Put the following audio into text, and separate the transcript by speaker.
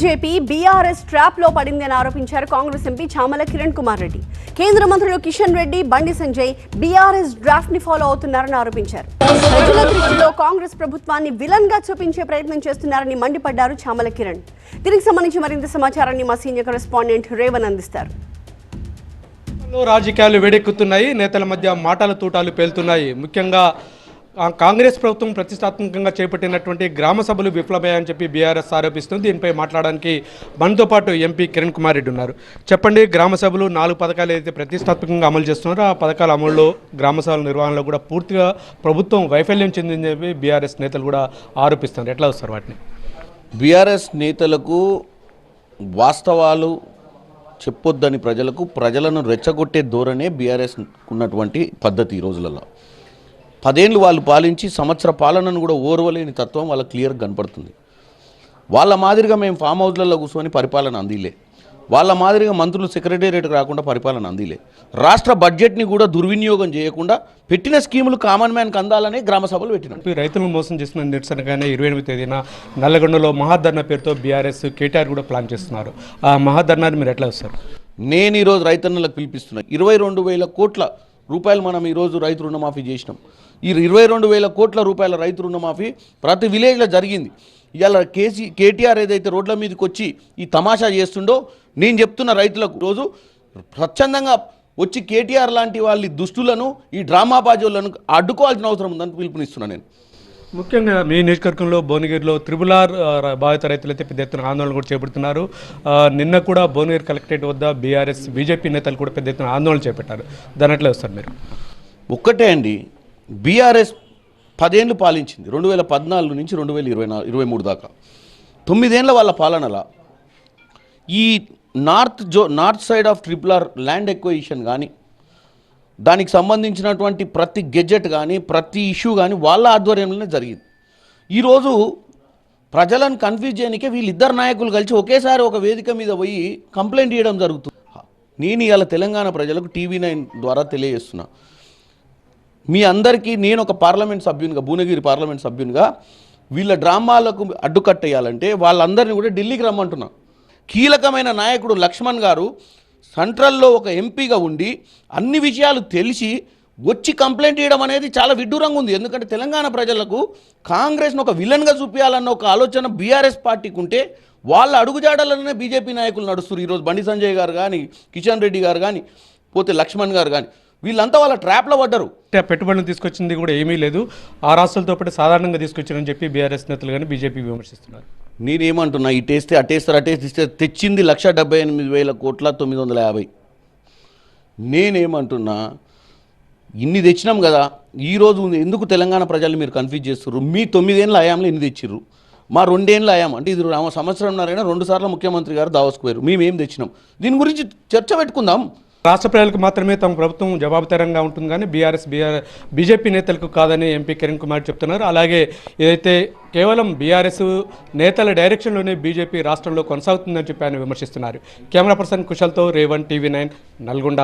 Speaker 1: BJP BRS trap లో పడిందని ఆరోపించారు కాంగ్రెస్ ఎంపీ చామల కిరణ్ కుమార్ రెడ్డి. కేంద్ర మంత్రులు కిషన్ రెడ్డి, బండి సంజయ్ బీఆర్ఎస్ డ్రాఫ్ట్ ని ఫాలో అవుతున్నారని ఆరోపించారు. ప్రజల దృష్టిలో కాంగ్రెస్ ప్రభుత్వాన్ని విలన్ గా చూపించే ప్రయత్నం చేస్తున్నారని మండిపడ్డారు చామల కిరణ్. దీనికి సంబంధించి మరింత సమాచారాన్ని మా సీనియర్ కరెస్పాండెంట్ రేవన్ అందిస్తారు.
Speaker 2: రాజకీయాలు వేడెక్కుతున్నాయి, నేతల మధ్య మాటల తూటాలు పేలుతున్నాయి. ముఖ్యంగా కాంగ్రెస్ ప్రభుత్వం ప్రతిష్టాత్మకంగా చేపట్టినటువంటి గ్రామ సభలు విఫలమయ్యాయని చెప్పి బీఆర్ఎస్ ఆరోపిస్తుంది. దీనిపై మాట్లాడడానికి మనతో పాటు ఎంపీ కిరణ్ కుమార్ రెడ్డి ఉన్నారు. చెప్పండి, గ్రామ సభలు 4 పథకాలు అయితే ప్రతిష్టాత్మకంగా అమలు చేస్తున్నారో ఆ పథకాల అమలులో గ్రామ సభల నిర్వహణలో కూడా పూర్తిగా ప్రభుత్వం వైఫల్యం చెందిందని చెప్పి బీఆర్ఎస్ నేతలు కూడా ఆరోపిస్తున్నారు. ఎట్లా వస్తారు వాటిని?
Speaker 3: బీఆర్ఎస్ నేతలకు వాస్తవాలు చెప్పొద్దని ప్రజలను రెచ్చగొట్టే ధోరణే బీఆర్ఎస్ ఉన్నటువంటి పద్ధతి. ఈ రోజులలో 10 ఏళ్ళు వాళ్ళు పాలించి సంవత్సర పాలనను కూడా ఓర్వలేని తత్వం వాళ్ళ క్లియర్గా కనపడుతుంది. వాళ్ళ మాదిరిగా మేము ఫామ్ హౌస్లలో కూర్చొని పరిపాలన అందిలే, వాళ్ళ మాదిరిగా మంత్రులు సెక్రటేరియట్కి రాకుండా పరిపాలన అందిలే, రాష్ట్ర బడ్జెట్ని కూడా దుర్వినియోగం చేయకుండా పెట్టిన స్కీములు కామన్ మ్యాన్కి అందాలనే గ్రామ సభలు పెట్టినాం.
Speaker 2: రైతులను మోసం చేసిన నిరసనగానే 28వ తేదీన నల్లగొండలో మహాధర్నా పేరుతో బీఆర్ఎస్ కేటీఆర్ కూడా ప్లాన్ చేస్తున్నారు. ఆ మహాధర్నాని మీరు ఎట్లా వస్తారు?
Speaker 3: నేను ఈరోజు రైతన్నలకు పిలిపిస్తున్నా. 22,000 కోట్ల రూపాయలు మనం ఈరోజు రైతు రుణమాఫీ చేసినాం. ఈ 22,000 కోట్ల రూపాయల రైతు రుణమాఫీ ప్రతి విలేజ్లో జరిగింది. ఇవాళ కేటీఆర్ ఏదైతే రోడ్ల మీదకి వచ్చి ఈ తమాషా చేస్తుండో, నేను చెప్తున్న రైతులకు రోజు స్వచ్ఛందంగా వచ్చి కేటీఆర్ లాంటి వాళ్ళ దుస్తులను, ఈ డ్రామా బాజోళ్లను అడ్డుకోవాల్సిన అవసరం ఉందని పిలుపునిస్తున్నాను. నేను
Speaker 2: ముఖ్యంగా మీ నియోజకవర్గంలో భువనగిరిలో త్రిబుల్-ఆర్ బాధిత రైతులైతే పెద్ద ఎత్తున ఆందోళన కూడా చేపడుతున్నారు. నిన్న కూడా భువనగిరి కలెక్టరేట్ వద్ద బీఆర్ఎస్ బీజేపీ నేతలు కూడా పెద్ద ఎత్తున ఆందోళన చేపట్టారు. దాని ఎట్లా వస్తారు మీరు?
Speaker 3: ఒక్కటే అండి, బీఆర్ఎస్ 10 ఏళ్ళు పాలించింది. 2014 నుంచి 2023 దాకా 9 ఏళ్ళ వాళ్ళ పాలనలా ఈ north side of triple R land acquisition కానీ, దానికి సంబంధించినటువంటి ప్రతి గెజెట్ కానీ, ప్రతి ఇష్యూ కానీ వాళ్ళ ఆధ్వర్యంలోనే జరిగింది. ఈరోజు ప్రజలను కన్ఫ్యూజ్ చేయడానికే వీళ్ళిద్దరు నాయకులు కలిసి ఒకేసారి ఒక వేదిక మీద పోయి కంప్లైంట్ చేయడం జరుగుతుంది. నేను ఇవాళ తెలంగాణ ప్రజలకు TV9 ద్వారా తెలియజేస్తున్నా, మీ అందరికీ నేను ఒక పార్లమెంట్ సభ్యునిగా, భువనగిరి పార్లమెంట్ సభ్యునిగా వీళ్ళ డ్రామాలకు అడ్డుకట్టేయాలంటే వాళ్ళందరినీ కూడా ఢిల్లీకి రమ్మంటున్నా. కీలకమైన నాయకుడు లక్ష్మణ్ గారు సెంట్రల్లో ఒక ఎంపీగా ఉండి అన్ని విషయాలు తెలిసి వచ్చి కంప్లైంట్ చేయడం అనేది చాలా విడ్డూరంగా ఉంది. ఎందుకంటే తెలంగాణ ప్రజలకు కాంగ్రెస్ను ఒక విలన్గా చూపించాలన్న ఒక ఆలోచన బీఆర్ఎస్ పార్టీకి ఉంటే వాళ్ళ అడుగుజాడలనే బీజేపీ నాయకులు నడుస్తారు. ఈరోజు బండి సంజయ్ గారు కానీ, కిషన్ రెడ్డి గారు కానీ, పోతే లక్ష్మణ్ గారు కానీ, వీళ్ళంతా వాళ్ళ ట్రాప్లో పడ్డారు.
Speaker 2: పెట్టుబడులు తీసుకొచ్చింది కూడా ఏమీ లేదు, ఆ రాష్ట్రాలతో పాటు సాధారణంగా తీసుకొచ్చారని చెప్పి బీఆర్ఎస్ నేతలు కానీ బీజేపీ విమర్శిస్తున్నారు.
Speaker 3: నేనేమంటున్నా, ఇటేస్తే అటేస్తారు, అటేస్తే తెచ్చింది 1,78,950. నేనేమంటున్నా, ఇన్ని తెచ్చినాం కదా, ఈరోజు ఎందుకు తెలంగాణ ప్రజల్ని మీరు కన్ఫ్యూజ్ చేస్తున్నారు? మీ 9 ఏళ్ళ హయాంలో ఇన్ని తెచ్చిర్రు, మా 2 ఏళ్ళ హయాం అంటే ఇది సంవత్సరంన్నరైనా 2 సార్లు ముఖ్యమంత్రి గారు దావోస్కు పోయారు. మేమేం తెచ్చినాం? దీని గురించి చర్చ పెట్టుకుందాం.
Speaker 2: రాష్ట్ర ప్రజలకు మాత్రమే తమ ప్రభుత్వం జవాబుదారంగా ఉంటుంది కానీ బీజేపీ నేతలకు కాదని ఎంపీ కిరణ్ కుమార్ చెప్తున్నారు. అలాగే ఏదైతే కేవలం బీఆర్ఎస్ నేతల డైరెక్షన్లోనే బీజేపీ రాష్ట్రంలో కొనసాగుతుందని చెప్పి ఆయన విమర్శిస్తున్నారు. Camera person కుశల్తో Revan, TV9 Nalgonda.